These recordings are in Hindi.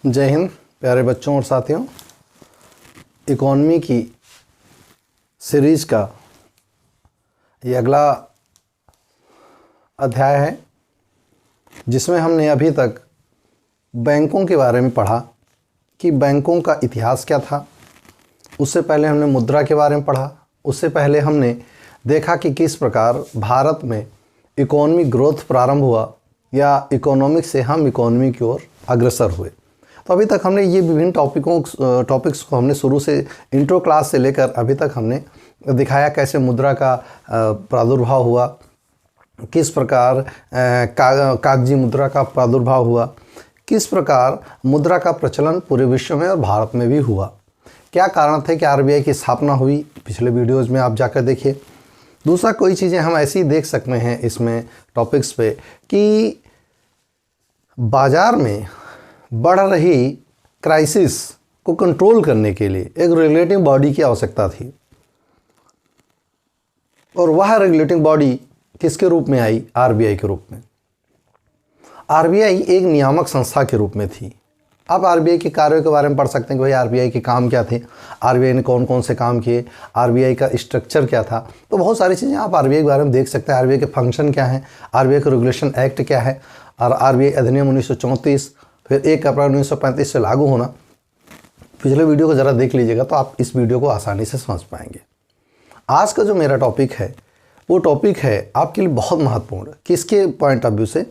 जय हिंद प्यारे बच्चों और साथियों। इकोनॉमी की सीरीज का ये अगला अध्याय है जिसमें हमने अभी तक बैंकों के बारे में पढ़ा कि बैंकों का इतिहास क्या था। उससे पहले हमने मुद्रा के बारे में पढ़ा। उससे पहले हमने देखा कि किस प्रकार भारत में इकोनॉमिक ग्रोथ प्रारंभ हुआ या इकोनॉमिक से हम इकोनॉमी की ओर अग्रसर हुए। तो अभी तक हमने ये विभिन्न टॉपिक्स को हमने शुरू से इंट्रो क्लास से लेकर अभी तक हमने दिखाया कैसे मुद्रा का प्रादुर्भाव हुआ, किस प्रकार कागजी मुद्रा का प्रादुर्भाव हुआ, किस प्रकार मुद्रा का प्रचलन पूरे विश्व में और भारत में भी हुआ, क्या कारण थे कि आरबीआई की स्थापना हुई। पिछले वीडियोज़ में आप जाकर देखिए। दूसरा कोई चीज़ें हम ऐसी ही देख सकते हैं इसमें टॉपिक्स पे कि बाज़ार में बढ़ रही क्राइसिस को कंट्रोल करने के लिए एक रेगुलेटिंग बॉडी की आवश्यकता थी और वह रेगुलेटिंग बॉडी किसके रूप में आई? आरबीआई के रूप में। आरबीआई एक नियामक संस्था के रूप में थी। आप आरबीआई के कार्यों के बारे में पढ़ सकते हैं कि भाई आरबीआई के काम क्या थे, आरबीआई ने कौन कौन से काम किए, आरबीआई का स्ट्रक्चर क्या था। तो बहुत सारी चीज़ें आप आरबीआई के बारे में देख सकते हैं। आरबीआई के फंक्शन क्या है, आरबीआई का रेगुलेशन एक्ट क्या है और आरबीआई अधिनियम 1934 फिर 1 अप्रैल 1935 से लागू होना। पिछले वीडियो को ज़रा देख लीजिएगा तो आप इस वीडियो को आसानी से समझ पाएंगे। आज का जो मेरा टॉपिक है वो टॉपिक है आपके लिए बहुत महत्वपूर्ण। किसके पॉइंट ऑफ व्यू से?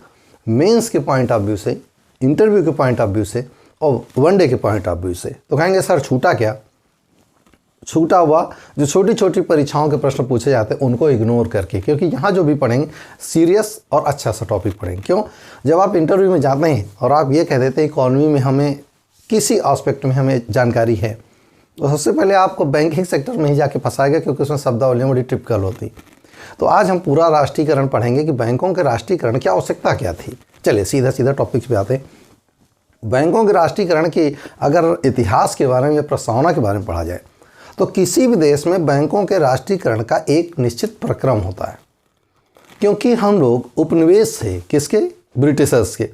मेंस के पॉइंट ऑफ व्यू से, इंटरव्यू के पॉइंट ऑफ व्यू से और वनडे के पॉइंट ऑफ व्यू से। तो कहेंगे सर छूटा क्या? छूटा हुआ जो छोटी छोटी परीक्षाओं के प्रश्न पूछे जाते हैं उनको इग्नोर करके, क्योंकि यहाँ जो भी पढ़ेंगे सीरियस और अच्छा सा टॉपिक पढ़ेंगे। क्यों? जब आप इंटरव्यू में जाते हैं और आप ये कह देते हैं इकोनॉमी में हमें किसी एस्पेक्ट में हमें जानकारी है, तो सबसे पहले आपको बैंकिंग सेक्टर में ही जाके फंसाएगा, क्योंकि उसमें शब्दावलियाँ बड़ी टिपिकल होती। तो आज हम पूरा राष्ट्रीयकरण पढ़ेंगे कि बैंकों के राष्ट्रीयकरण की आवश्यकता क्या थी। चलिए सीधा सीधा टॉपिक्स पे आते हैं। बैंकों के राष्ट्रीयकरण की अगर इतिहास के बारे में या प्रस्तावना के बारे में पढ़ा जाए तो किसी भी देश में बैंकों के राष्ट्रीयकरण का एक निश्चित प्रक्रम होता है, क्योंकि हम लोग उपनिवेश थे किसके? ब्रिटिशर्स के।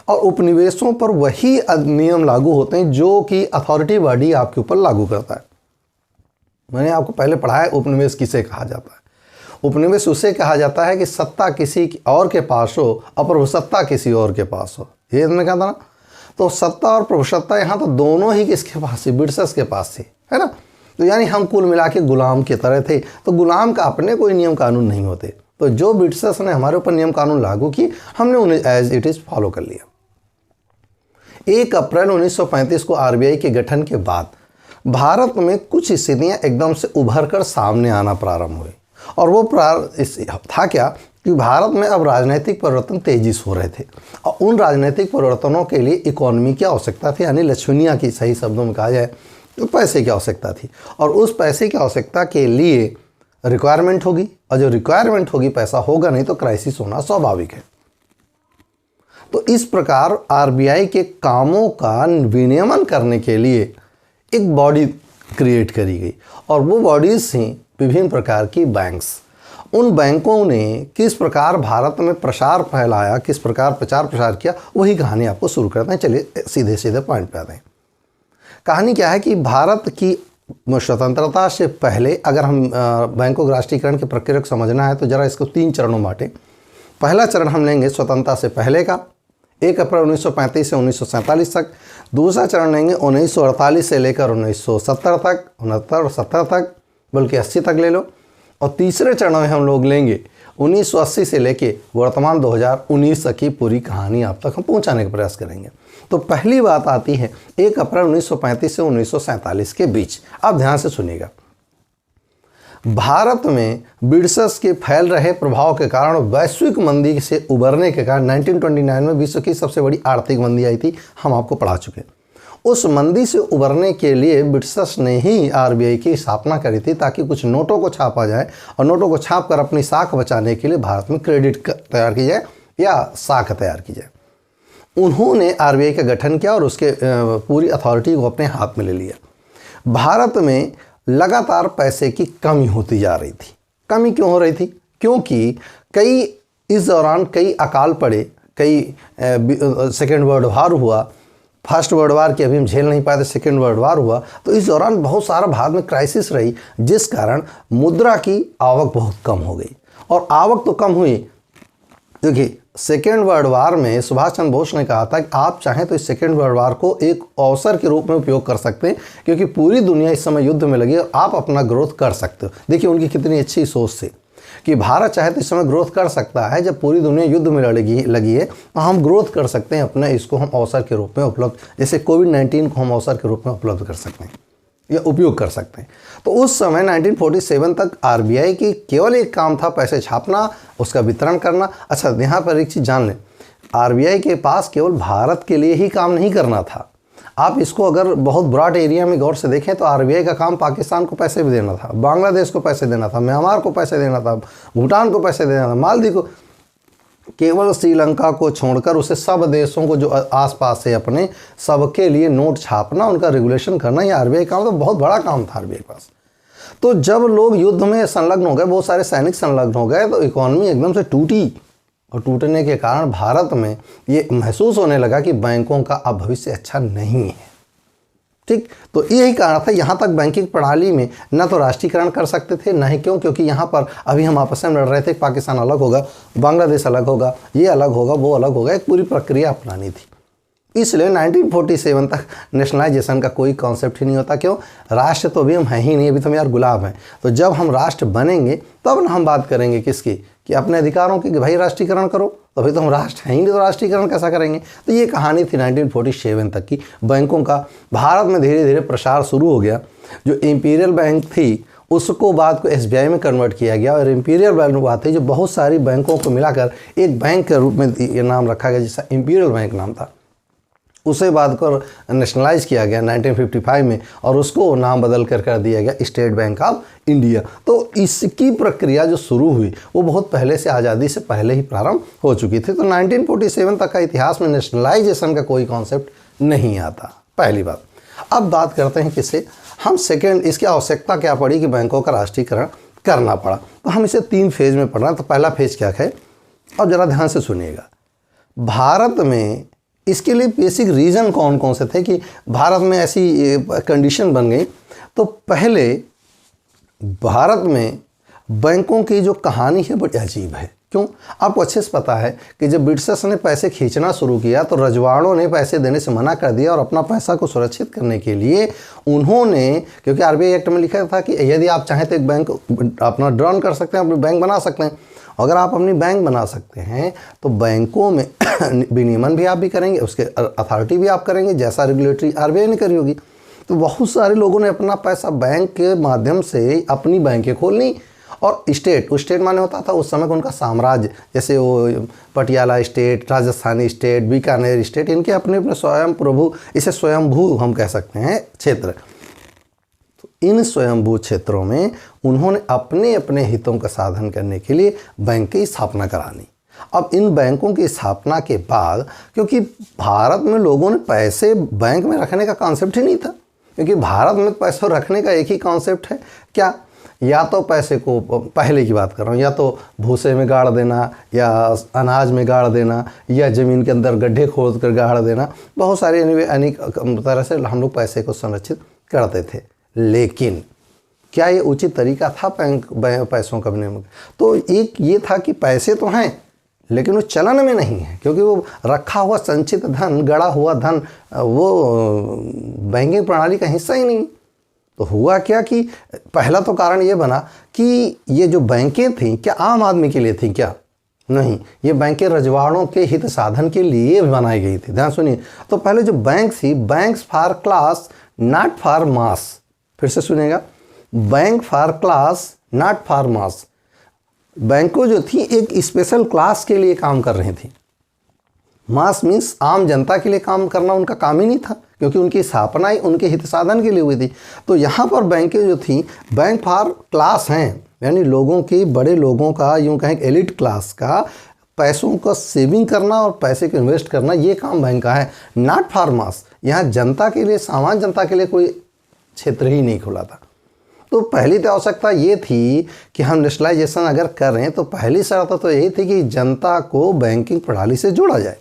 और उपनिवेशों पर वही नियम लागू होते हैं जो कि अथॉरिटी बॉडी आपके ऊपर लागू करता है। मैंने आपको पहले पढ़ाया उपनिवेश किसे कहा जाता है। उपनिवेश उसे कहा जाता है कि सत्ता किसी और के पास हो और प्रभुसत्ता किसी और के पास हो। ये हमने कहा था ना। तो सत्ता और प्रभुसत्ता यहाँ तो दोनों ही किसके पास थी? ब्रिटिशर्स के पास थी, है ना। तो यानी हम कुल मिला के गुलाम की तरह थे। तो गुलाम का अपने कोई नियम कानून नहीं होते। तो जो ब्रिटिशर्स ने हमारे ऊपर नियम कानून लागू किए हमने उन्हें एज इट इज़ फॉलो कर लिया। 1 अप्रैल 1935 को आरबीआई के गठन के बाद भारत में कुछ स्थितियाँ एकदम से उभर कर सामने आना प्रारंभ हुई। और वो था क्या कि भारत में अब राजनीतिक परिवर्तन तेजी से हो रहे थे और उन राजनीतिक परिवर्तनों के लिए इकोनॉमी की आवश्यकता थी, यानी लक्ष्मणिया की सही शब्दों में कहा जाए तो पैसे की आवश्यकता थी। और उस पैसे की आवश्यकता के लिए रिक्वायरमेंट होगी, और जो रिक्वायरमेंट होगी पैसा होगा नहीं तो क्राइसिस होना स्वाभाविक है। तो इस प्रकार आरबीआई के कामों का विनियमन करने के लिए एक बॉडी क्रिएट करी गई और वो बॉडीज थी विभिन्न प्रकार की बैंक्स। उन बैंकों ने किस प्रकार भारत में प्रसार फैलाया, किस प्रकार प्रचार प्रसार किया, वही कहानी आपको शुरू करते हैं। चलिए सीधे सीधे पॉइंट पे आते हैं। कहानी क्या है कि भारत की स्वतंत्रता से पहले अगर हम बैंकों के राष्ट्रीयकरण की प्रक्रिया को समझना है तो जरा इसको 3 चरणों में बांटें। पहला चरण हम लेंगे स्वतंत्रता से पहले का, 1 अप्रैल 1935 से 1947 तक। दूसरा चरण लेंगे 1948 से लेकर 1970 तक, 69 और 70 तक, बल्कि 80 तक ले लो। और तीसरे चरण में हम लोग लेंगे 1980 से लेके वर्तमान 2019 तक की पूरी कहानी आप तक हम पहुंचाने का प्रयास करेंगे। तो पहली बात आती है 1 अप्रैल 1935 से 1947 के बीच। आप ध्यान से सुनिएगा। भारत में ब्रिटिशर्स के फैल रहे प्रभाव के कारण वैश्विक मंदी से उबरने के कारण 1929 में विश्व की सबसे बड़ी आर्थिक मंदी आई थी, हम आपको पढ़ा चुके हैं। उस मंदी से उबरने के लिए ब्रिटिशर्स ने ही आरबीआई की स्थापना करी थी ताकि कुछ नोटों को छापा जाए और नोटों को छाप कर अपनी साख बचाने के लिए भारत में क्रेडिट तैयार की जाए या साख तैयार की जाए। उन्होंने आरबीआई का गठन किया और उसके पूरी अथॉरिटी को अपने हाथ में ले लिया। भारत में लगातार पैसे की कमी होती जा रही थी। कमी क्यों हो रही थी? क्योंकि इस दौरान कई अकाल पड़े, कई सेकेंड वर्ल्ड वॉर हुआ, फर्स्ट वर्ल्ड वार की अभी हम झेल नहीं पाए थे, सेकेंड वर्ल्ड वार हुआ, तो इस दौरान बहुत सारा भारत में क्राइसिस रही, जिस कारण मुद्रा की आवक बहुत कम हो गई। और आवक तो कम हुई, देखिए सेकेंड वर्ल्ड वार में सुभाष चंद्र बोस ने कहा था कि आप चाहें तो इस सेकेंड वर्ल्ड वार को एक अवसर के रूप में उपयोग कर सकते हैं, क्योंकि पूरी दुनिया इस समय युद्ध में लगी है और आप अपना ग्रोथ कर सकते हो। देखिए उनकी कितनी अच्छी सोच थी कि भारत चाहे तो इस समय ग्रोथ कर सकता है, जब पूरी दुनिया युद्ध में लगी है तो हम ग्रोथ कर सकते हैं, अपने इसको हम अवसर के रूप में उपलब्ध, जैसे कोविड-19 को हम अवसर के रूप में उपलब्ध कर सकते हैं या उपयोग कर सकते हैं। तो उस समय 1947 तक आरबीआई की केवल एक काम था, पैसे छापना, उसका वितरण करना। अच्छा यहाँ पर एक चीज़ जान लें, आरबीआई के पास केवल भारत के लिए ही काम नहीं करना था। आप इसको अगर बहुत ब्रॉड एरिया में गौर से देखें तो आरबीआई का काम पाकिस्तान को पैसे भी देना था, बांग्लादेश को पैसे देना था, म्यांमार को पैसे देना था, भूटान को पैसे देना था, मालदीव को, केवल श्रीलंका को छोड़कर उसे सब देशों को जो आसपास है अपने, सबके लिए नोट छापना, उनका रेगुलेशन करना, ये आरबीआई काम तो बहुत बड़ा काम था आरबीआई के पास। तो जब लोग युद्ध में संलग्न हो गए, बहुत सारे सैनिक संलग्न हो गए, तो इकोनॉमी एकदम से टूटी, और टूटने के कारण भारत में ये महसूस होने लगा कि बैंकों का अब भविष्य अच्छा नहीं है। ठीक, तो यही कारण था, यहाँ तक बैंकिंग प्रणाली में न तो राष्ट्रीयकरण कर सकते थे, न ही क्योंकि यहाँ पर अभी हम आपस में लड़ रहे थे, पाकिस्तान अलग होगा, बांग्लादेश अलग होगा, ये अलग होगा, वो अलग होगा, एक पूरी प्रक्रिया अपनानी थी। इसलिए 1947 तक नेशनलाइजेशन का कोई कॉन्सेप्ट ही नहीं होता। क्यों? राष्ट्र तो अभी हम हैं ही नहीं, अभी तो हम यार गुलाम हैं। तो जब हम राष्ट्र बनेंगे तब ना हम बात करेंगे किसकी, कि अपने अधिकारों की, कि भाई राष्ट्रीयकरण करो, तो अभी तो हम राष्ट्र हैं ही नहीं, तो राष्ट्रीयकरण कैसा करेंगे। तो ये कहानी थी 1947 तक की। बैंकों का भारत में धीरे धीरे प्रसार शुरू हो गया। जो इंपीरियल बैंक थी उसको बाद को एसबीआई में कन्वर्ट किया गया, और इंपीरियल बैंक बात थी जो बहुत सारी बैंकों को मिलाकर एक बैंक के रूप में ये नाम रखा गया, जिसका इंपीरियल बैंक नाम था। उसे बाद को नेशनलाइज किया गया 1955 में, और उसको नाम बदल कर दिया गया स्टेट बैंक ऑफ इंडिया। तो इसकी प्रक्रिया जो शुरू हुई वो बहुत पहले से, आज़ादी से पहले ही प्रारंभ हो चुकी थी। तो 1947 तक का इतिहास में नेशनलाइजेशन का कोई कॉन्सेप्ट नहीं आता, पहली बात। अब बात करते हैं किससे, हम सेकेंड, इसकी आवश्यकता क्या पड़ी कि बैंकों का राष्ट्रीयकरण करना पड़ा। तो हम इसे 3 फेज़ में पढ़ रहे हैं। तो पहला फेज़ क्या है, और ज़रा ध्यान से सुनिएगा। भारत में इसके लिए बेसिक रीज़न कौन कौन से थे कि भारत में ऐसी कंडीशन बन गई। तो पहले भारत में बैंकों की जो कहानी है बड़ी अजीब है। क्यों? आपको अच्छे से पता है कि जब ब्रिटिशर्स ने पैसे खींचना शुरू किया तो रजवाड़ों ने पैसे देने से मना कर दिया, और अपना पैसा को सुरक्षित करने के लिए उन्होंने, क्योंकि आरबीआई एक्ट में लिखा था कि यदि आप चाहें तो एक बैंक अपना ड्रॉन कर सकते हैं, अपनी बैंक बना सकते हैं। अगर आप अपनी बैंक बना सकते हैं तो बैंकों में विनियमन भी आप भी करेंगे, उसके अथॉरिटी भी आप करेंगे, जैसा रेगुलेटरी आरबीआई ने करी होगी। तो बहुत सारे लोगों ने अपना पैसा बैंक के माध्यम से अपनी बैंकें खोलनी। और स्टेट माने होता था उस समय उनका साम्राज्य, जैसे वो Patiala state, Rajasthani state, Bikaner state, इनके अपने अपने स्वयं प्रभु, इसे स्वयंभू हम कह सकते हैं क्षेत्र। तो इन स्वयंभू क्षेत्रों में उन्होंने अपने अपने हितों का साधन करने के लिए बैंक की स्थापना करानी। अब इन बैंकों की स्थापना के बाद, क्योंकि भारत में लोगों ने पैसे बैंक में रखने का कॉन्सेप्ट ही नहीं था, क्योंकि भारत में पैसे रखने का एक ही कॉन्सेप्ट है, क्या, या तो पैसे को, पहले की बात कर रहा हूँ, या तो भूसे में गाड़ देना, या अनाज में गाड़ देना, या ज़मीन के अंदर गड्ढे खोद कर गाड़ देना। बहुत सारे अनेक तरह से हम लोग पैसे को संरक्षित करते थे। लेकिन क्या ये उचित तरीका था पैसों का बनने में? तो एक ये था कि पैसे तो हैं लेकिन वो चलन में नहीं है, क्योंकि वो रखा हुआ संचित धन, गड़ा हुआ धन, वो बैंकिंग प्रणाली का हिस्सा ही नहीं। तो हुआ क्या कि पहला तो कारण ये बना कि ये जो बैंकें थीं क्या आम आदमी के लिए थीं? क्या नहीं, ये बैंकें रजवाड़ों के हित साधन के लिए बनाई गई थी। ध्यान सुनिए। तो पहले जो बैंक थी, banks for class not for mass, फिर से सुनिएगा, bank for class not for mass. बैंकों जो थी एक स्पेशल क्लास के लिए काम कर रही थी। मास मीन्स आम जनता के लिए काम करना उनका काम ही नहीं था, क्योंकि उनकी स्थापना ही उनके हित साधन के लिए हुई थी। तो यहाँ पर बैंकें जो थी बैंक फॉर क्लास हैं, यानी लोगों की, बड़े लोगों का, यूँ कहें एलिट क्लास का पैसों का सेविंग करना और पैसे को इन्वेस्ट करना, ये काम बैंक का है। नॉट फॉर मास, यहाँ जनता के लिए, सामान्य जनता के लिए कोई क्षेत्र ही नहीं खुला था। तो पहली तो आवश्यकता ये थी कि हम नेशनलाइजेशन अगर कर रहे हैं तो पहली शर्त तो यही थी कि जनता को बैंकिंग प्रणाली से जोड़ा जाए।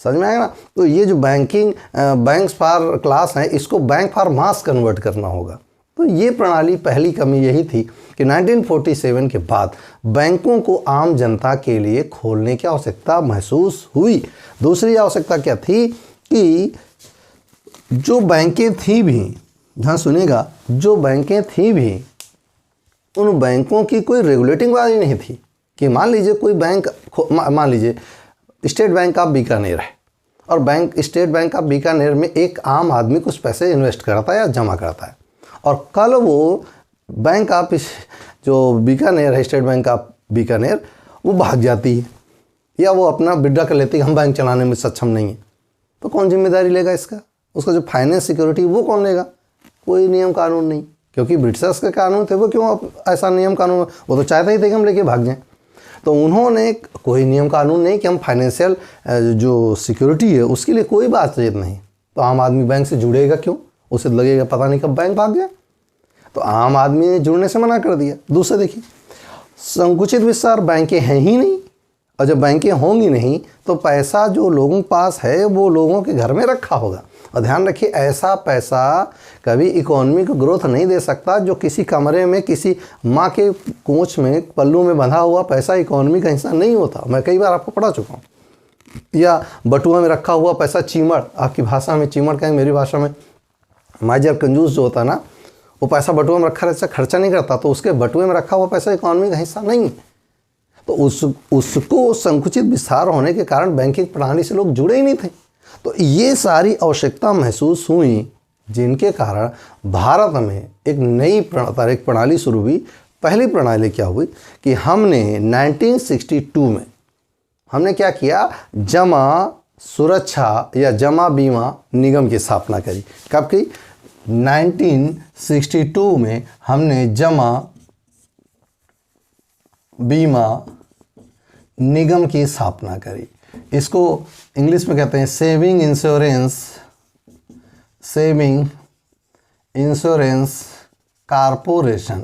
समझ में आएगा ना। तो ये जो बैंक्स फॉर क्लास है, इसको बैंक फॉर मास कन्वर्ट करना होगा। तो ये प्रणाली, पहली कमी यही थी कि 1947 के बाद बैंकों को आम जनता के लिए खोलने की आवश्यकता महसूस हुई। दूसरी आवश्यकता क्या थी कि जो बैंकें थी भी, ध्यान सुनिएगा, जो बैंकें थी भी, उन बैंकों की कोई रेगुलेटिंग बॉडी नहीं थी। कि मान लीजिए कोई बैंक, मान लीजिए स्टेट बैंक ऑफ बीकानेर है, और स्टेट बैंक ऑफ बीकानेर में एक आम आदमी कुछ पैसे इन्वेस्ट करता है या जमा करता है, और कल वो बैंक ऑफ जो बीकानेर है, स्टेट बैंक ऑफ बीकानेर, वो भाग जाती है या वो अपना विड्रॉ कर लेती है, हम बैंक चलाने में सक्षम नहीं है, तो कौन जिम्मेदारी लेगा इसका? उसका जो फाइनेंस सिक्योरिटी वो कौन लेगा? कोई नियम कानून नहीं, क्योंकि ब्रिटिशर्स के कानून थे, वो क्यों ऐसा नियम कानून, वो तो चाहते ही थे कि हम लेके भाग जाएं। तो उन्होंने कोई नियम कानून नहीं कि हम फाइनेंशियल जो सिक्योरिटी है उसके लिए कोई बातचीत नहीं। तो आम आदमी बैंक से जुड़ेगा क्यों? उसे लगेगा पता नहीं कब बैंक भाग जाए, तो आम आदमी ने जुड़ने से मना कर दिया। दूसरा देखिए, संकुचित विस्तार, बैंकें हैं ही नहीं, और जब बैंकें होंगी नहीं तो पैसा जो लोगों के पास है वो लोगों के घर में रखा होगा। और ध्यान रखिए, ऐसा पैसा कभी इकोनॉमी को ग्रोथ नहीं दे सकता जो किसी कमरे में, किसी माँ के कोंच में, पल्लू में बंधा हुआ पैसा इकोनॉमी का हिस्सा नहीं होता। मैं कई बार आपको पढ़ा चुका हूँ। या बटुआ में रखा हुआ पैसा, चीमड़, आपकी भाषा में चीमड़ कहेंगे, मेरी भाषा में माइजर, कंजूस जो होता है ना, वो पैसा बटुआ में रखा रहता, खर्चा नहीं करता, तो उसके बटुए में रखा हुआ पैसा इकोनॉमी का हिस्सा नहीं है। तो उसको संकुचित विस्तार होने के कारण बैंकिंग प्रणाली से लोग जुड़े ही नहीं थे। तो ये सारी आवश्यकता महसूस हुई, जिनके कारण भारत में एक नई प्रणाली शुरू हुई। पहली प्रणाली क्या हुई कि हमने 1962 में हमने क्या किया, जमा सुरक्षा या जमा बीमा निगम की स्थापना करी। कब की? 1962 में हमने जमा बीमा निगम की स्थापना करी। इसको इंग्लिश में कहते हैं सेविंग इंश्योरेंस कारपोरेशन।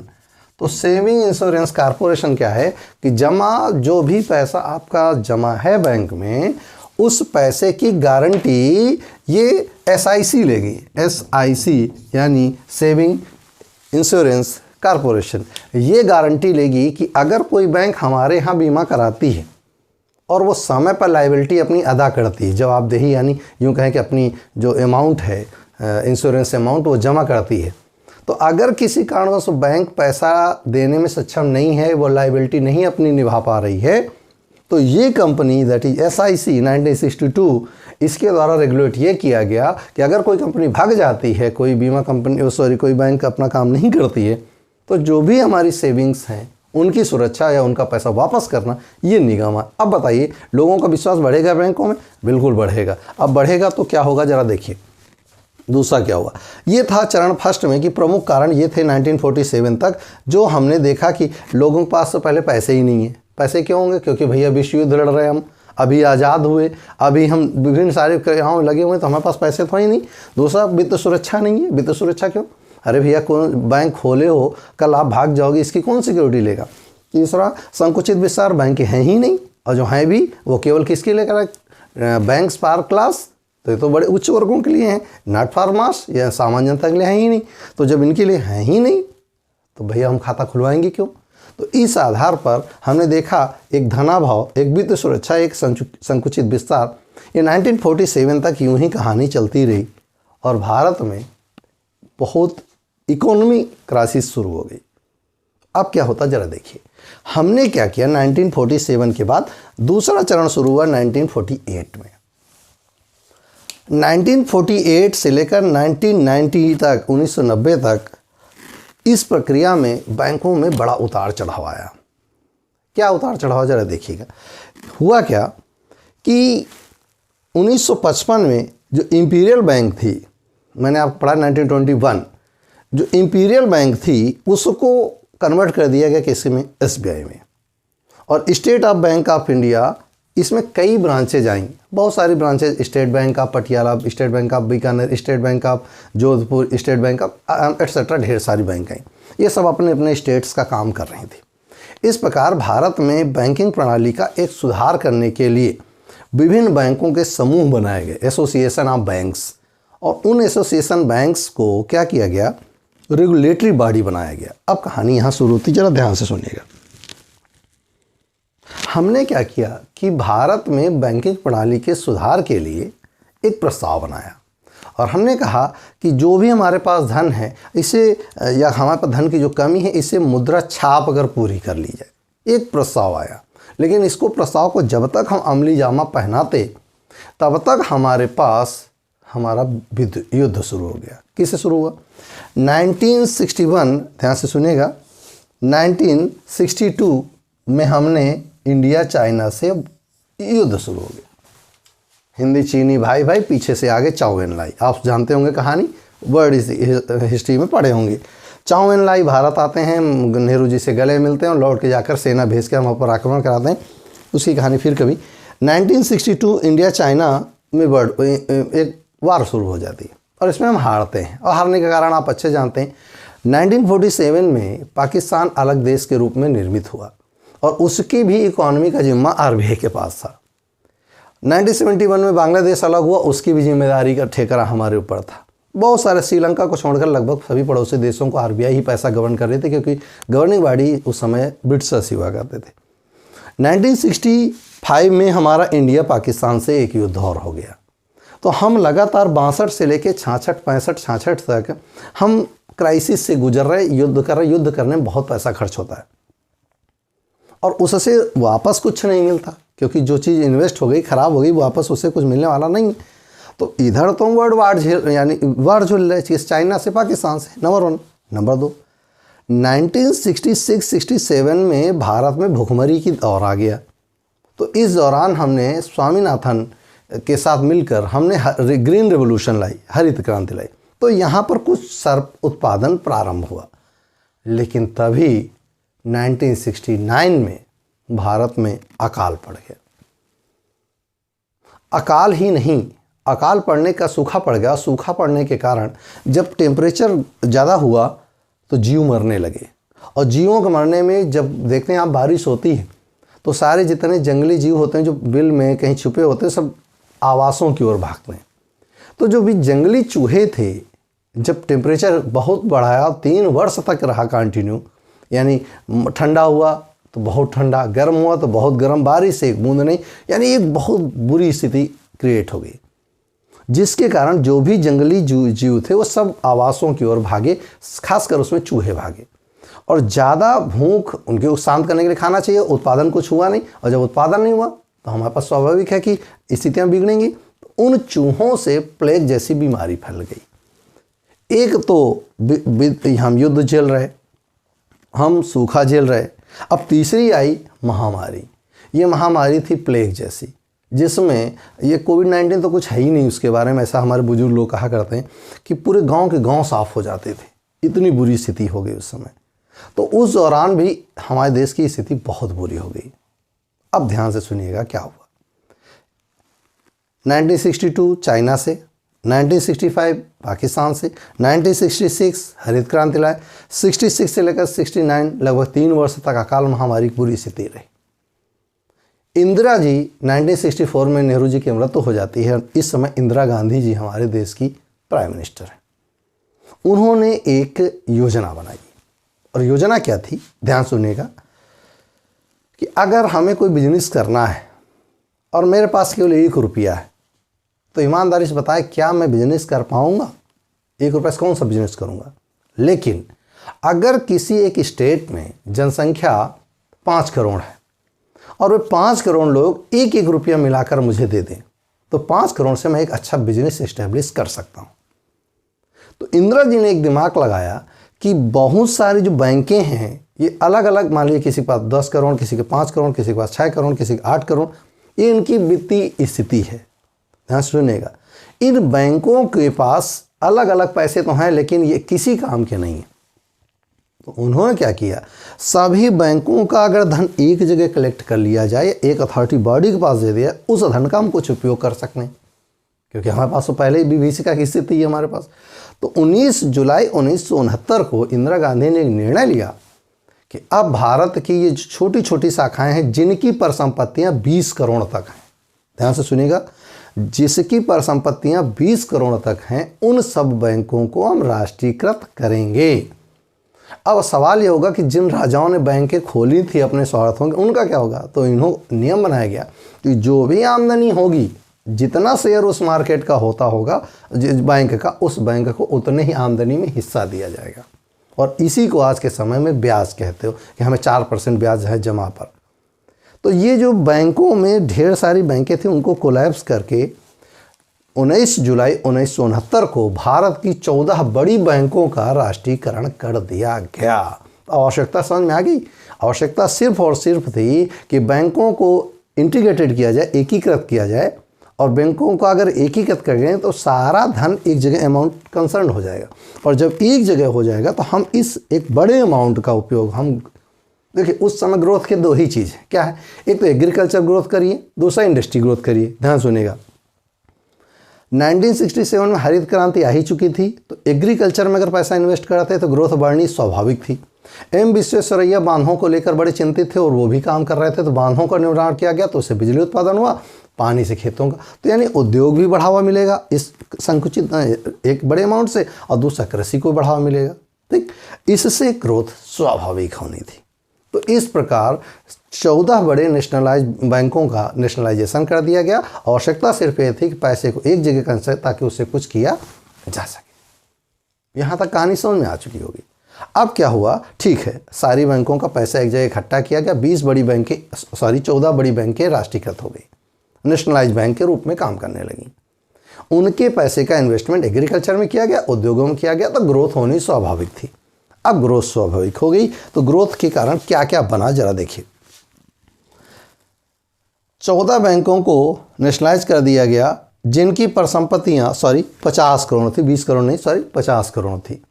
तो सेविंग इंश्योरेंस कारपोरेशन क्या है कि जो भी पैसा आपका जमा है बैंक में, उस पैसे की गारंटी ये SIC लेगी। SIC यानी सेविंग इंश्योरेंस कारपोरेशन, ये गारंटी लेगी कि अगर कोई बैंक हमारे यहाँ बीमा कराती है और वो समय पर लायबिलिटी अपनी अदा करती है, जवाबदेही, यानी यूँ कहें कि अपनी जो अमाउंट है, इंश्योरेंस अमाउंट, वो जमा करती है, तो अगर किसी कारणवश बैंक पैसा देने में सक्षम नहीं है, वो लायबिलिटी नहीं अपनी निभा पा रही है, तो ये कंपनी, दैट इज SIC 1962, इसके द्वारा रेगुलेट ये किया गया कि अगर कोई कंपनी भाग जाती है, कोई बीमा कंपनी कोई बैंक अपना काम नहीं करती है, तो जो भी हमारी सेविंग्स हैं उनकी सुरक्षा या उनका पैसा वापस करना, ये निगम है। अब बताइए, लोगों का विश्वास बढ़ेगा बैंकों में? बिल्कुल बढ़ेगा। अब बढ़ेगा तो क्या होगा, जरा देखिए। दूसरा क्या हुआ, ये था चरण फर्स्ट में कि प्रमुख कारण ये थे 1947 तक, जो हमने देखा कि लोगों के पास तो पहले पैसे ही नहीं है। पैसे क्यों होंगे? क्योंकि भैया विश्व युद्ध लड़ रहे हैं, हम अभी आज़ाद हुए, अभी हम विभिन्न सारे क्रियाओं में लगे हुए हैं, तो हमारे पास पैसे तो ही नहीं। दूसरा, वित्त सुरक्षा नहीं है। वित्त सुरक्षा क्यों? अरे भैया, कौन बैंक खोले हो, कल आप भाग जाओगे, इसकी कौन सिक्योरिटी लेगा? तीसरा, संकुचित विस्तार, बैंक हैं ही नहीं, और जो हैं भी वो केवल किसके लिए करा, बैंक्स फॉर क्लास, तो ये तो बड़े उच्च वर्गों के लिए हैं, नॉट फॉर मास, या सामान्य जनता के लिए हैं ही नहीं। तो जब इनके लिए हैं ही नहीं, तो भैया हम खाता खुलवाएंगे क्यों? तो इस आधार पर हमने देखा एक धनाभाव, एक वित्त सुरक्षा, एक संकुचित विस्तार, ये 1947 तक यूं ही कहानी चलती रही, और भारत में बहुत इकोनॉमी क्राइसिस शुरू हो गई। अब क्या होता, जरा देखिए। हमने क्या किया, 1947 के बाद दूसरा चरण शुरू हुआ 1948 में। 1948 से लेकर 1990 तक, 1990 तक, इस प्रक्रिया में बैंकों में बड़ा उतार चढ़ाव आया। क्या उतार चढ़ाव, जरा देखिएगा। हुआ क्या कि 1955 में जो इंपीरियल बैंक थी, मैंने आपको पढ़ा 1921, जो इंपीरियल बैंक थी उसको कन्वर्ट कर दिया गया किसी में, SBI में। और state of bank of India, इसमें कई ब्रांचेज आएंगी, बहुत सारी branches, state bank of Patiala, state bank of Bikaner, state bank of Jodhpur, state bank of etcetera, ढेर सारी बैंक आई। ये सब अपने अपने स्टेट्स का काम कर रही थी। इस प्रकार भारत में बैंकिंग प्रणाली का एक सुधार करने के लिए विभिन्न बैंकों के समूह बनाए गए, एसोसिएशन ऑफ बैंक्स, और उन एसोसिएशन बैंक्स को क्या किया गया, रेगुलेटरी बॉडी बनाया गया। अब कहानी यहाँ शुरू होती, जरा ध्यान से सुनिएगा। हमने क्या किया कि भारत में बैंकिंग प्रणाली के सुधार के लिए एक प्रस्ताव बनाया और हमने कहा कि जो भी हमारे पास धन है इसे, या हमारे पास धन की जो कमी है, इसे मुद्रा छाप अगर पूरी कर ली जाए। एक प्रस्ताव आया, लेकिन इसको प्रस्ताव को जब तक हम अमली जामा पहनाते तब तक हमारे पास हमारा युद्ध शुरू हो गया। किससे शुरू हुआ? 1961, ध्यान से सुनिएगा, 1962 में हमने इंडिया चाइना से युद्ध शुरू हो गया। हिंदी चीनी भाई भाई पीछे से आगे चाओ एन लाई, आप जानते होंगे कहानी, वर्ल्ड हिस्ट्री में पढ़े होंगे। चाओ एन लाई भारत आते हैं, नेहरू जी से गले मिलते हैं और लौट के जाकर सेना भेज के हम ऊपर आक्रमण कराते हैं। उसकी कहानी फिर कभी। 1962 इंडिया चाइना में एक वार शुरू हो जाती है और इसमें हम हारते हैं, और हारने का कारण आप अच्छे जानते हैं। 1947 में पाकिस्तान अलग देश के रूप में निर्मित हुआ और उसकी भी इकोनॉमी का जिम्मा आरबीआई के पास था। 1971 में बांग्लादेश अलग हुआ, उसकी भी जिम्मेदारी का ठेकरा हमारे ऊपर था। बहुत सारे, श्रीलंका को छोड़कर लगभग सभी पड़ोसी देशों को आरबीआई ही पैसा गवर्न कर रहे थे, क्योंकि गवर्निंग बॉडी उस समय ब्रिटिशर्स ही हुआ करते थे। 1965 में हमारा इंडिया पाकिस्तान से एक युद्ध और हो गया, तो हम लगातार 62 से लेकर 66 तक हम क्राइसिस से गुजर रहे, युद्ध कर रहे। युद्ध करने में बहुत पैसा खर्च होता है और उससे वापस कुछ नहीं मिलता, क्योंकि जो चीज़ इन्वेस्ट हो गई, ख़राब हो गई, वापस उससे कुछ मिलने वाला नहीं। तो इधर तो वर्ल्ड वार झेल रहे, चीज़ चाइना से, पाकिस्तान से, नंबर 1। नंबर 2, 1966-67 में भारत में भुखमरी की दौर आ गया। तो इस दौरान हमने स्वामीनाथन के साथ मिलकर हमने ग्रीन रेवोल्यूशन लाई, हरित क्रांति लाई। तो यहाँ पर कुछ सर्प उत्पादन प्रारंभ हुआ, लेकिन तभी 1969 में भारत में अकाल पड़ गया। अकाल ही नहीं, अकाल पड़ने का सूखा पड़ गया। सूखा पड़ने के कारण जब टेम्परेचर ज़्यादा हुआ तो जीव मरने लगे, और जीवों के मरने में जब देखते हैं आप, बारिश होती है तो सारे जितने जंगली जीव होते हैं जो बिल में कहीं छुपे होते हैं, सब आवासों की ओर भागते हैं। तो जो भी जंगली चूहे थे, जब टेम्परेचर बहुत बढ़ाया, 3 वर्ष तक रहा कंटिन्यू, यानी ठंडा हुआ तो बहुत ठंडा, गर्म हुआ तो बहुत गर्म, बारिश से एक बूंद नहीं, यानी एक बहुत बुरी स्थिति क्रिएट हो गई, जिसके कारण जो भी जंगली जीव थे वो सब आवासों की ओर भागे, खासकर उसमें चूहे भागे। और ज़्यादा भूख उनके शांत करने के लिए खाना चाहिए, उत्पादन कुछ हुआ नहीं, और जब उत्पादन नहीं हुआ तो हमारे पास स्वाभाविक है कि स्थितियाँ बिगड़ेंगी। तो उन चूहों से प्लेग जैसी बीमारी फैल गई। एक तो हम युद्ध झेल रहे, हम सूखा झेल रहे, अब तीसरी आई महामारी। ये महामारी थी प्लेग जैसी, जिसमें ये कोविड-19 तो कुछ है ही नहीं उसके बारे में, ऐसा हमारे बुजुर्ग लोग कहा करते हैं कि पूरे गांव के गांव साफ हो जाते थे, इतनी बुरी स्थिति हो गई उस समय। तो उस दौरान भी हमारे देश की स्थिति बहुत बुरी हो गई। अब ध्यान से सुनिएगा क्या हुआ। 1962 चाइना से, 1965 पाकिस्तान से, 1966 हरित क्रांति लाए, 66 से लेकर 69 लगभग 3 वर्ष तक अकाल महामारी की बुरी स्थिति रही। इंदिरा जी 1964 में नेहरू जी की मृत्यु हो जाती है। इस समय इंदिरा गांधी जी हमारे देश की प्राइम मिनिस्टर हैं। उन्होंने एक योजना बनाई, और योजना क्या थी, ध्यान सुनिएगा, कि अगर हमें कोई बिजनेस करना है और मेरे पास केवल 1 रुपया है, तो ईमानदारी से बताएं क्या मैं बिजनेस कर पाऊंगा? 1 रुपये से कौन सा बिजनेस करूंगा? लेकिन अगर किसी एक स्टेट में जनसंख्या 5 करोड़ है और वे 5 करोड़ लोग 1-1 रुपया मिलाकर मुझे दे दें, तो 5 करोड़ से मैं एक अच्छा बिजनेस इस्टेब्लिश कर सकता हूँ। तो इंदिरा जी ने एक दिमाग लगाया कि बहुत सारी जो बैंकें हैं, ये अलग अलग, मान लीजिए किसी के पास 10 करोड़, किसी के 5 करोड़, किसी के पास 6 करोड़, किसी के 8 करोड़, ये इनकी वित्तीय स्थिति है। ध्यान सुनिएगा, इन बैंकों के पास अलग अलग पैसे तो हैं, लेकिन ये किसी काम के नहीं है। तो उन्होंने क्या किया, सभी बैंकों का अगर धन एक जगह कलेक्ट कर लिया जाए, एक अथॉरिटी बॉडी के पास दे दिया, उस धन का हम कुछ उपयोग कर सकते हैं, क्योंकि हमारे पास तो पहले ही विभीषिका की स्थिति है हमारे पास। तो 19 जुलाई 1969 को इंदिरा गांधी ने एक निर्णय लिया कि अब भारत की ये छोटी छोटी शाखाएं हैं जिनकी परिसंपत्तियां 20 करोड़ तक हैं, ध्यान से सुनिएगा, जिसकी परिसंपत्तियां 20 करोड़ तक हैं उन सब बैंकों को हम राष्ट्रीयकृत करेंगे। अब सवाल ये होगा कि जिन राजाओं ने बैंकें खोली थी अपने स्वार्थों के, उनका क्या होगा? तो नियम बनाया गया कि जो भी आमदनी होगी, जितना शेयर उस मार्केट का होगा जिस बैंक का, उस बैंक को उतने ही आमदनी में हिस्सा दिया जाएगा। और इसी को आज के समय में ब्याज कहते हो कि हमें 4% ब्याज है जमा पर। तो ये जो बैंकों में ढेर सारी बैंकें थी, उनको कोलैप्स करके 19 जुलाई 1969 को भारत की 14 बड़ी बैंकों का राष्ट्रीयकरण कर दिया गया। आवश्यकता समझ में आ गई? आवश्यकता सिर्फ और सिर्फ थी कि बैंकों को इंटीग्रेटेड किया जाए, एकीकृत किया जाए, और बैंकों को अगर एकीकृत कर गए तो सारा धन एक जगह अमाउंट कंसर्न हो जाएगा। और जब एक जगह हो जाएगा तो हम इस एक बड़े अमाउंट का उपयोग हम देखिए, उस समय ग्रोथ के दो ही चीज़ है, क्या है? एक तो एग्रीकल्चर ग्रोथ करिए, दूसरा इंडस्ट्री ग्रोथ करिए। ध्यान सुनिएगा, 1967 में हरित क्रांति आ ही चुकी थी, तो एग्रीकल्चर में अगर पैसा इन्वेस्ट करते तो ग्रोथ बढ़नी स्वाभाविक थी। एम विश्वेश्वरैया बांधों को लेकर बड़े चिंतित थे और वो भी काम कर रहे थे, तो बांधों का निर्माण किया गया, तो उससे बिजली उत्पादन हुआ, पानी से खेतों का, तो यानी उद्योग भी बढ़ावा मिलेगा इस संकुचित एक बड़े अमाउंट से, और दूसरा कृषि को बढ़ावा मिलेगा। ठीक, इससे ग्रोथ स्वाभाविक होनी थी। तो इस प्रकार 14 बड़े नेशनलाइज बैंकों का नेशनलाइजेशन कर दिया गया। आवश्यकता सिर्फ ये थी कि पैसे को एक जगह कर सके ताकि उससे कुछ किया जा सके। यहाँ तक कहानी समझ में आ चुकी होगी। अब क्या हुआ? ठीक है, सारी बैंकों का पैसा एक जगह इकट्ठा किया गया, 14 बड़ी बैंकें राष्ट्रीयकृत हो गई, नेशनलाइज बैंक के रूप में काम करने लगी। उनके पैसे का इन्वेस्टमेंट एग्रीकल्चर में किया गया, उद्योगों में किया गया, तो ग्रोथ होनी स्वाभाविक थी। अब ग्रोथ स्वाभाविक हो गई, तो ग्रोथ के कारण क्या क्या बना जरा देखिए। 14 बैंकों को नेशनलाइज कर दिया गया जिनकी परिसंपत्तियां 50 करोड़ थी, 20 करोड़ नहीं, 50 करोड़ थी।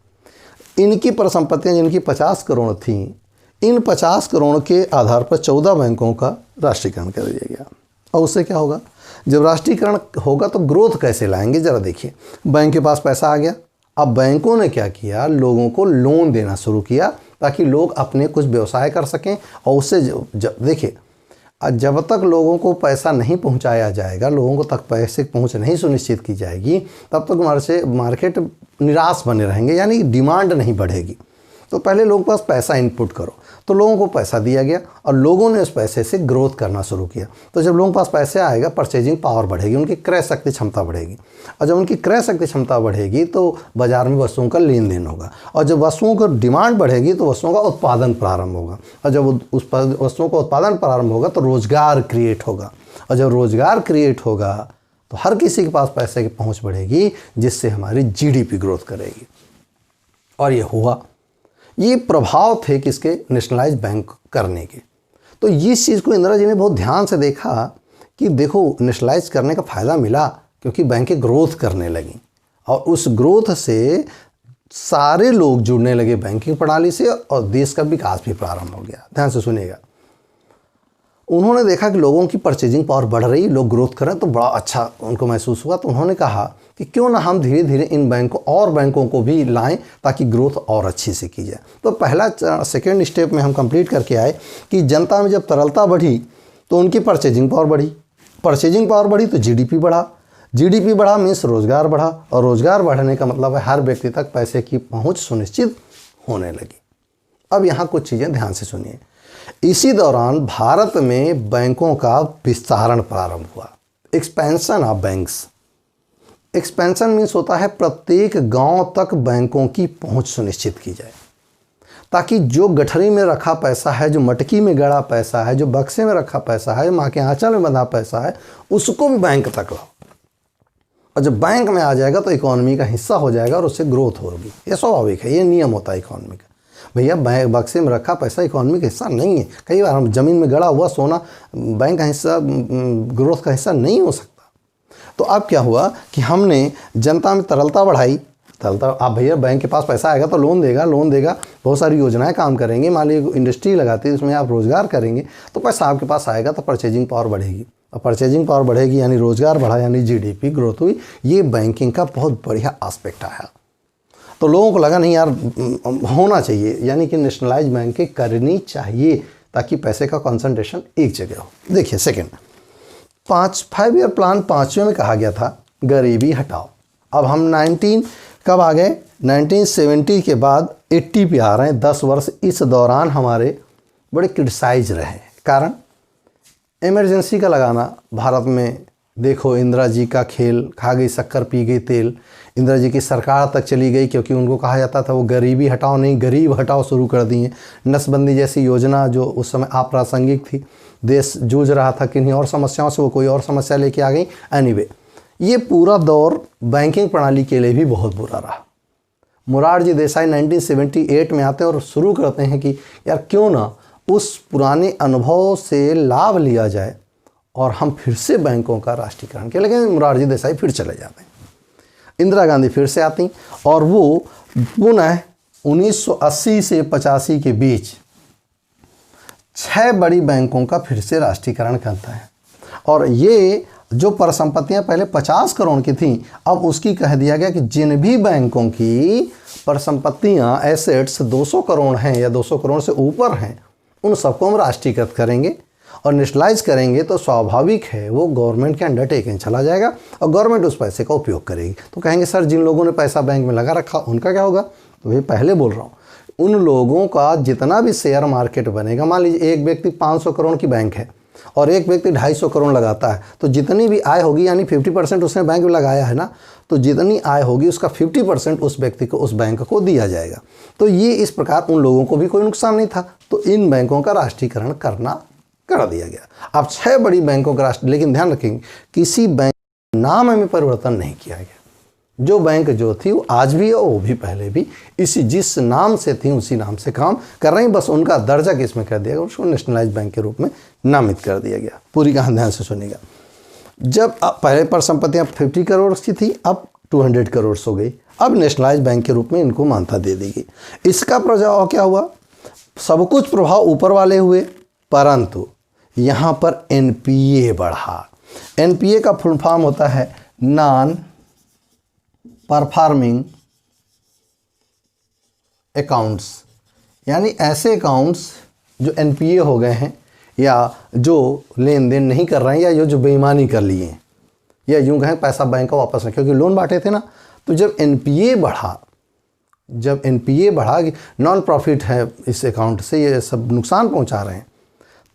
इनकी परिसंपत्तियां जिनकी 50 करोड़ थी, इन 50 करोड़ के आधार पर 14 बैंकों का राष्ट्रीयकरण कर दिया गया। और उससे क्या होगा? जब राष्ट्रीयकरण होगा तो ग्रोथ कैसे लाएंगे जरा देखिए। बैंक के पास पैसा आ गया, अब बैंकों ने क्या किया? लोगों को लोन देना शुरू किया ताकि लोग अपने कुछ व्यवसाय कर सकें। और उससे देखिए, जब तक लोगों को पैसा नहीं पहुंचाया जाएगा, लोगों को तक पैसे पहुंच नहीं सुनिश्चित की जाएगी, तब तक मार्केट निराश बने रहेंगे, यानी डिमांड नहीं बढ़ेगी। तो पहले लोगों के पास पैसा इनपुट करो, तो लोगों को पैसा दिया गया और लोगों ने उस पैसे से ग्रोथ करना शुरू किया। तो जब लोगों के पास पैसे आएगा, परचेजिंग पावर बढ़ेगी, उनकी क्रय शक्ति क्षमता बढ़ेगी, और जब उनकी क्रय शक्ति क्षमता बढ़ेगी तो बाजार में वस्तुओं का लेन देन होगा, और जब वस्तुओं का डिमांड बढ़ेगी तो वस्तुओं का उत्पादन प्रारंभ होगा, और जब उस वस्तुओं का उत्पादन प्रारंभ होगा तो रोजगार क्रिएट होगा, और जब रोजगार क्रिएट होगा तो हर किसी के पास पैसे की पहुँच बढ़ेगी, जिससे हमारी GDP ग्रोथ करेगी। और ये हुआ। ये प्रभाव थे किसके? नेशनलाइज बैंक करने के। तो इस चीज़ को इंदिरा जी ने बहुत ध्यान से देखा कि देखो, नेशनलाइज करने का फ़ायदा मिला क्योंकि बैंकें ग्रोथ करने लगीं, और उस ग्रोथ से सारे लोग जुड़ने लगे बैंकिंग प्रणाली से, और देश का विकास भी प्रारंभ हो गया। ध्यान से सुनिएगा, उन्होंने देखा कि लोगों की परचेजिंग पावर बढ़ रही, लोग ग्रोथ करें तो बड़ा अच्छा उनको महसूस हुआ। तो उन्होंने कहा कि क्यों ना हम धीरे धीरे इन बैंकों को भी लाएं ताकि ग्रोथ और अच्छी से की जाए। तो पहला सेकेंड स्टेप में हम कंप्लीट करके आए कि जनता में जब तरलता बढ़ी तो उनकी परचेजिंग पावर बढ़ी, परचेजिंग पावर बढ़ी तो GDP बढ़ा, GDP बढ़ा मीन्स रोजगार बढ़ा, और रोजगार बढ़ने का मतलब है हर व्यक्ति तक पैसे की पहुँच सुनिश्चित होने लगी। अब यहाँ कुछ चीज़ें ध्यान से सुनिए। इसी दौरान भारत में बैंकों का विस्तारण प्रारंभ हुआ, expansion of banks. Expansion means होता है प्रत्येक गांव तक बैंकों की पहुंच सुनिश्चित की जाए, ताकि जो गठरी में रखा पैसा है, जो मटकी में गड़ा पैसा है, जो बक्से में रखा पैसा है, माँ के आंचल में बंधा पैसा है, उसको भी बैंक तक लाओ। और जब बैंक में आ जाएगा तो इकोनॉमी का हिस्सा हो जाएगा और उससे ग्रोथ होगी। ये स्वाभाविक है, ये नियम होता है इकोनॉमी का। भैया बक्से में रखा पैसा इकोनॉमी का हिस्सा नहीं है। कई बार हम ज़मीन में गड़ा हुआ सोना बैंक का हिस्सा, ग्रोथ का हिस्सा नहीं हो सकता। तो अब क्या हुआ कि हमने जनता में तरलता बढ़ाई। तरलता, आप भैया बैंक के पास पैसा आएगा तो लोन देगा, बहुत सारी योजनाएं काम करेंगे, मान लीजिए इंडस्ट्री लगाती है, उसमें आप रोज़गार करेंगे तो पैसा आपके पास आएगा, तो परचेजिंग पावर बढ़ेगी, और परचेजिंग पावर बढ़ेगी यानी रोज़गार बढ़ा, यानी GDP ग्रोथ हुई। ये बैंकिंग का बहुत बढ़िया एस्पेक्ट आया। तो लोगों को लगा नहीं यार, होना चाहिए, यानी कि नेशनलाइज बैंकें करनी चाहिए ताकि पैसे का कंसंट्रेशन एक जगह हो। देखिए सेकंड, 5 ईयर प्लान 5वें में कहा गया था गरीबी हटाओ। अब हम 19 कब आ गए, 1970 के बाद 80 पे आ रहे हैं। 10 वर्ष इस दौरान हमारे बड़े क्रिटिसाइज रहे। कारण इमरजेंसी का लगाना भारत में, देखो इंदिरा जी का खेल, खा गई शक्कर पी गई तेल। इंदिरा जी की सरकार तक चली गई क्योंकि उनको कहा जाता था वो गरीबी हटाओ नहीं गरीब हटाओ शुरू कर दिए। नसबंदी जैसी योजना जो उस समय अप्रासंगिक थी, देश जूझ रहा था किन्हीं और समस्याओं से, वो कोई और समस्या लेके आ गई। एनीवे, ये पूरा दौर बैंकिंग प्रणाली के लिए भी बहुत बुरा रहा। मोरारजी देसाई 1978 में आते हैं और शुरू करते हैं कि यार क्यों ना उस पुराने अनुभव से लाभ लिया जाए और हम फिर से बैंकों का राष्ट्रीयकरण किया। लेकिन मोरारजी देसाई फिर चले जाते हैं, इंदिरा गांधी फिर से आती और वो पुनः 1980 से 85 के बीच 6 बड़ी बैंकों का फिर से राष्ट्रीयकरण करता है। और ये जो परिसंपत्तियां पहले 50 करोड़ की थी, अब उसकी कह दिया गया कि जिन भी बैंकों की परिसंपत्तियां एसेट्स 200 करोड़ हैं या 200 करोड़ से ऊपर हैं, उन सबको हम राष्ट्रीयकृत करेंगे और नेशनलाइज करेंगे। तो स्वाभाविक है वो गवर्नमेंट के अंडरटेकिंग चला जाएगा और गवर्नमेंट उस पैसे का उपयोग करेगी। तो कहेंगे सर जिन लोगों ने पैसा बैंक में लगा रखा उनका क्या होगा? तो ये पहले बोल रहा हूँ, उन लोगों का जितना भी शेयर मार्केट बनेगा, मान लीजिए एक व्यक्ति 500 करोड़ की बैंक है और एक व्यक्ति 250 करोड़ लगाता है, तो जितनी भी आय होगी, यानी 50% उसने बैंक में लगाया है ना, तो जितनी आय होगी उसका 50% उस व्यक्ति को, उस बैंक को दिया जाएगा। तो ये इस प्रकार उन लोगों को भी कोई नुकसान नहीं था। तो इन बैंकों का राष्ट्रीयकरण कर दिया गया। अब 6 बड़ी बैंकों का लेकिन ध्यान रखेंगे किसी बैंक नाम में परिवर्तन नहीं किया गया। जो बैंक जो थी वो आज भी है, वो भी पहले भी इसी जिस नाम से थी उसी नाम से काम कर रही, बस उनका दर्जा किस में कर दिया गया, उसको नेशनलाइज बैंक के रूप में नामित कर दिया गया। पूरी कहानी ध्यान से सुनिएगा। जब पहले पर संपत्तियां 50 करोड़ की थी, अब 200 करोड़ हो गई, अब नेशनलाइज बैंक के रूप में इनको मान्यता दे दी गई। इसका प्रभाव क्या हुआ? सब कुछ प्रभाव ऊपर वाले हुए, परंतु यहाँ पर एनपीए बढ़ा। एनपीए का फुल फॉर्म होता है नॉन परफॉर्मिंग अकाउंट्स, यानी ऐसे अकाउंट्स जो एनपीए हो गए हैं या जो लेन देन नहीं कर रहे हैं या जो बेईमानी कर लिए हैं, या यूँ कहें पैसा बैंक का वापस नहीं, क्योंकि लोन बांटे थे ना। तो जब एनपीए बढ़ा कि नॉन प्रॉफिट है इस अकाउंट से, ये सब नुकसान पहुंचा रहे हैं,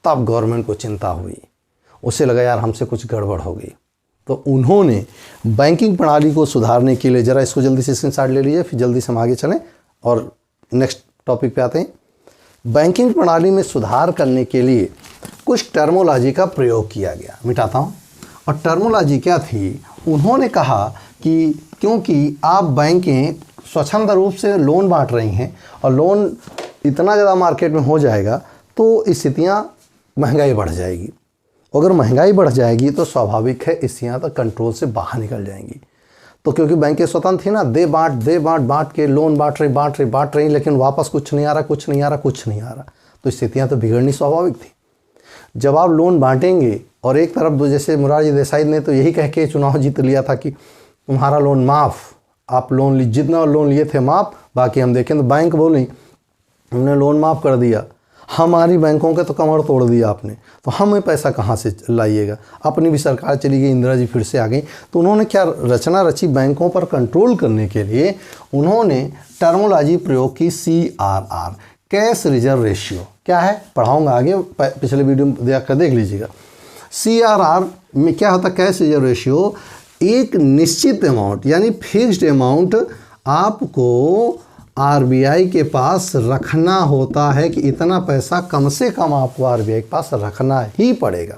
तब गवर्नमेंट को चिंता हुई। उसे लगा यार हमसे कुछ गड़बड़ हो गई। तो उन्होंने बैंकिंग प्रणाली को सुधारने के लिए, ज़रा इसको जल्दी से स्क्रीनशॉट ले लीजिए, फिर जल्दी से हम आगे चलें और नेक्स्ट टॉपिक पे आते हैं। बैंकिंग प्रणाली में सुधार करने के लिए कुछ टर्मोलॉजी का प्रयोग किया गया। मिटाता हूँ। और टर्मोलॉजी क्या थी? उन्होंने कहा कि क्योंकि आप बैंकें स्वच्छंद रूप से लोन बांट रही हैं और लोन इतना ज़्यादा मार्केट में हो जाएगा तो स्थितियाँ, महंगाई बढ़ जाएगी। अगर महंगाई बढ़ जाएगी तो स्वाभाविक है स्थितियाँ तो कंट्रोल से बाहर निकल जाएंगी। तो क्योंकि बैंकें स्वतंत्र थी ना, दे बांट के लोन बांट रही, लेकिन वापस कुछ नहीं आ रहा, तो स्थितियाँ तो बिगड़नी स्वाभाविक थी। जब आप लोन बांटेंगे और एक तरफ, जैसे मोरारजी देसाई ने तो यही कह के चुनाव जीत लिया था कि तुम्हारा लोन माफ़, आप लोन जितना लोन लिए थे माफ़, बाकी हम देखें। तो बैंक बोली हमने लोन माफ़ कर दिया, हमारी बैंकों के तो कमर तोड़ दिया आपने, तो हमें पैसा कहाँ से लाइएगा? अपनी भी सरकार चली गई, इंदिरा जी फिर से आ गई। तो उन्होंने क्या रचना रची? बैंकों पर कंट्रोल करने के लिए उन्होंने टर्मोलॉजी प्रयोग की, CRR, कैश रिजर्व रेशियो। क्या है पढ़ाऊँगा आगे, पिछले वीडियो में देख लीजिएगा। CRR में क्या होता है? कैश रिजर्व रेशियो, एक निश्चित अमाउंट यानी फिक्स्ड अमाउंट आपको आरबीआई के पास रखना होता है कि इतना पैसा कम से कम आपको आरबीआई के पास रखना ही पड़ेगा।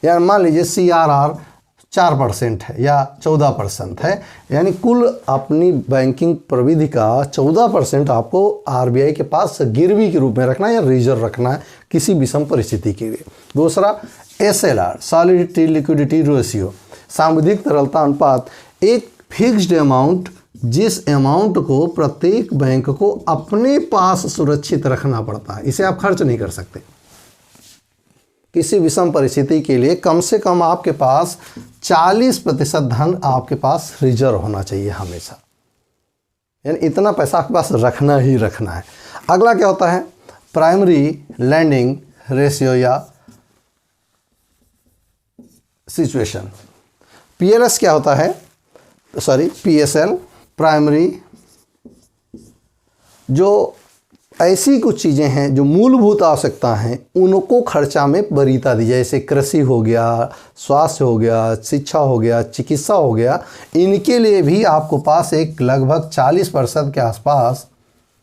या मान लीजिए CRR 4% है या 14% है, यानी कुल अपनी बैंकिंग प्रविधि का 14% आपको आरबीआई के पास गिरवी के रूप में रखना है या रिजर्व रखना है किसी विषम परिस्थिति के लिए। दूसरा SLR, सॉलिडिटी लिक्विडिटी रेशियो, सांविधिक तरलता अनुपात, एक फिक्स्ड अमाउंट जिस अमाउंट को प्रत्येक बैंक को अपने पास सुरक्षित रखना पड़ता है, इसे आप खर्च नहीं कर सकते। किसी विषम परिस्थिति के लिए कम से कम आपके पास 40% धन आपके पास रिजर्व होना चाहिए हमेशा, यानी इतना पैसा आपके पास रखना ही रखना है। अगला क्या होता है? प्राइमरी लैंडिंग रेशियो या सिचुएशन। पीएलएस क्या होता है, सॉरी पीएसएल, प्राइमरी, जो ऐसी कुछ चीज़ें हैं जो मूलभूत आवश्यकता हैं उनको खर्चा में वरीयता दी, जैसे कृषि हो गया, स्वास्थ्य हो गया, शिक्षा हो गया, चिकित्सा हो गया, इनके लिए भी आपको पास एक लगभग 40% के आसपास,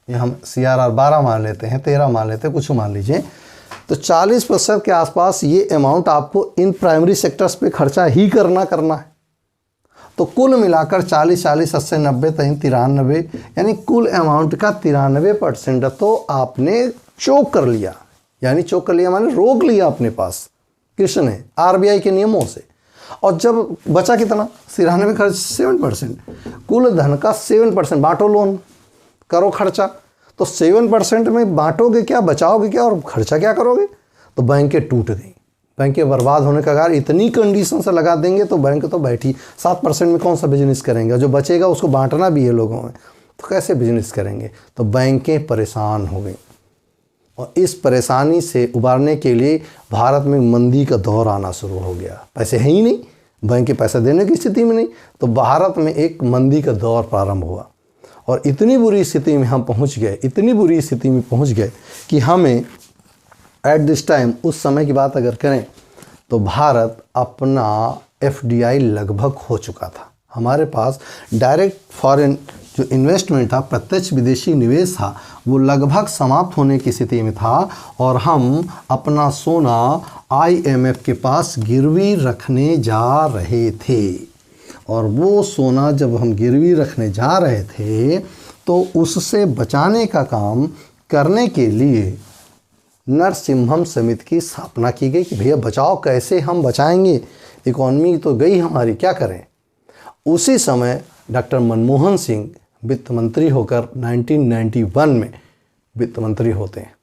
ये हम CRR 12 मान लेते हैं, 13 मान लेते हैं, कुछ मान लीजिए, तो 40% के आसपास ये अमाउंट आपको इन प्राइमरी सेक्टर्स पे खर्चा ही करना है। तो कुल मिलाकर 40, 80, 90, 93, यानी कुल अमाउंट का 93% तो आपने चोक कर लिया। यानी चोक कर लिया माने रोक लिया अपने पास किसने, आरबीआई के नियमों से। और जब बचा कितना, 93 खर्च 7%, कुल धन का 7% बांटो, लोन करो खर्चा, तो 7% में बांटोगे क्या, बचाओगे क्या और खर्चा क्या करोगे। तो बैंकें टूट गई, बैंकें बर्बाद होने का कारण, इतनी कंडीशन से लगा देंगे तो बैंक तो बैठी, 7% में कौन सा बिजनेस करेंगे, जो बचेगा उसको बांटना भी है लोगों में, तो कैसे बिजनेस करेंगे। तो बैंकें परेशान हो गई और इस परेशानी से उबारने के लिए भारत में मंदी का दौर आना शुरू हो गया। पैसे हैं ही नहीं, बैंक पैसा देने की स्थिति में नहीं, तो भारत में एक मंदी का दौर प्रारंभ हुआ और इतनी बुरी स्थिति में हम पहुंच गए, इतनी बुरी स्थिति में पहुंच गए कि हमें एट दिस टाइम, उस समय की बात अगर करें तो भारत अपना FDI लगभग हो चुका था। हमारे पास डायरेक्ट फॉरेन जो इन्वेस्टमेंट था, प्रत्यक्ष विदेशी निवेश था, वो लगभग समाप्त होने की स्थिति में था और हम अपना सोना IMF के पास गिरवी रखने जा रहे थे। और वो सोना जब हम गिरवी रखने जा रहे थे तो उससे बचाने का काम करने के लिए नरसिम्हम समिति की स्थापना की गई कि भैया बचाओ, कैसे हम बचाएंगे, इकॉनमी तो गई हमारी, क्या करें। उसी समय डॉक्टर मनमोहन सिंह वित्त मंत्री होकर 1991 में वित्त मंत्री होते हैं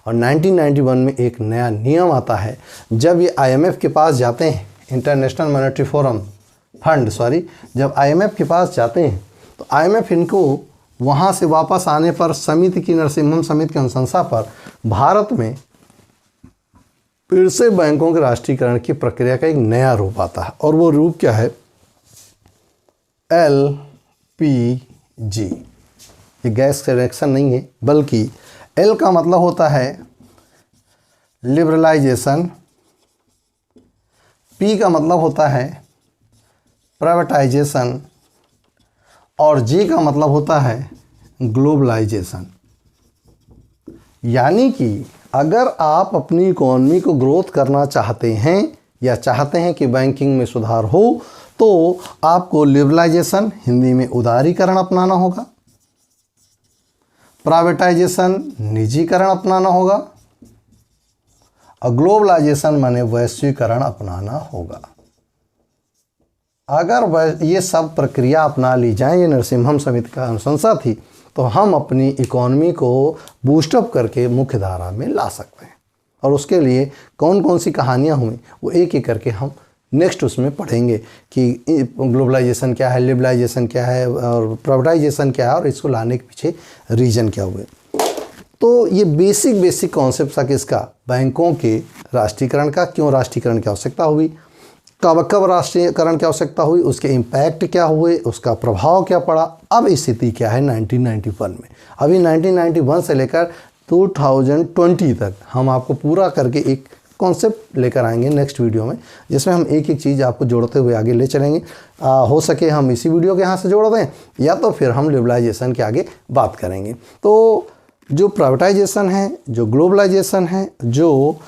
और 1991 में एक नया नियम आता है। जब ये IMF के पास जाते हैं, इंटरनेशनल मॉनेटरी फोरम फंड, जब IMF के पास जाते हैं तो IMF इनको वहाँ से वापस आने पर समिति की, नरसिम्हम समिति की अनुशंसा पर भारत में फिर से बैंकों के राष्ट्रीयकरण की प्रक्रिया का एक नया रूप आता है। और वो रूप क्या है, LPG। ये गैस कनेक्शन नहीं है, बल्कि L का मतलब होता है लिबरलाइजेशन, P का मतलब होता है प्राइवेटाइजेशन और G का मतलब होता है ग्लोबलाइजेशन। यानी कि अगर आप अपनी इकॉनमी को ग्रोथ करना चाहते हैं या चाहते हैं कि बैंकिंग में सुधार हो, तो आपको लिबरलाइजेशन, हिंदी में उदारीकरण अपनाना होगा, प्राइवेटाइजेशन, निजीकरण अपनाना होगा और ग्लोबलाइजेशन माने वैश्वीकरण अपनाना होगा। अगर ये सब प्रक्रिया अपना ली जाए, ये नरसिम्हम समिति का अनुशंसा थी, तो हम अपनी इकॉनमी को बूस्टअप करके मुख्य धारा में ला सकते हैं। और उसके लिए कौन कौन सी कहानियाँ हुई वो एक एक करके हम नेक्स्ट उसमें पढ़ेंगे कि ग्लोबलाइजेशन क्या है, लिबरलाइजेशन क्या है और प्राइवेटाइजेशन क्या है और इसको लाने के पीछे रीजन क्या हुए। तो ये बेसिक कॉन्सेप्ट था किसका, बैंकों के राष्ट्रीयकरण का। क्यों राष्ट्रीयकरण की आवश्यकता हुई, कब राष्ट्रीयकरण की आवश्यकता हुई, उसके इम्पैक्ट क्या हुए, उसका प्रभाव क्या पड़ा। अब स्थिति क्या है 1991 में। अभी 1991 से लेकर 2020 तक हम आपको पूरा करके एक कॉन्सेप्ट लेकर आएंगे नेक्स्ट वीडियो में, जिसमें हम एक एक चीज़ आपको जोड़ते हुए आगे ले चलेंगे। हो सके हम इसी वीडियो के यहाँ से जोड़ दें या तो फिर हम लिबरलाइजेशन के आगे बात करेंगे। तो जो प्राइवेटाइजेशन है, जो ग्लोबलाइजेशन है, जो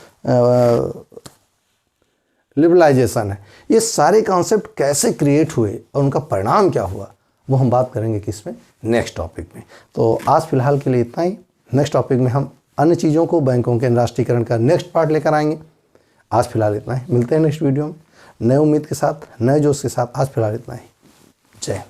लिबरलाइजेशन है, ये सारे कॉन्सेप्ट कैसे क्रिएट हुए और उनका परिणाम क्या हुआ, वो हम बात करेंगे किसमें, नेक्स्ट टॉपिक में। तो आज फिलहाल के लिए इतना ही। नेक्स्ट टॉपिक में हम अन्य चीज़ों को, बैंकों के राष्ट्रीयकरण का नेक्स्ट पार्ट लेकर आएंगे। आज फिलहाल इतना ही, मिलते हैं नेक्स्ट वीडियो में नए उम्मीद के साथ, नए जोश के साथ। आज फिलहाल इतना ही, जय।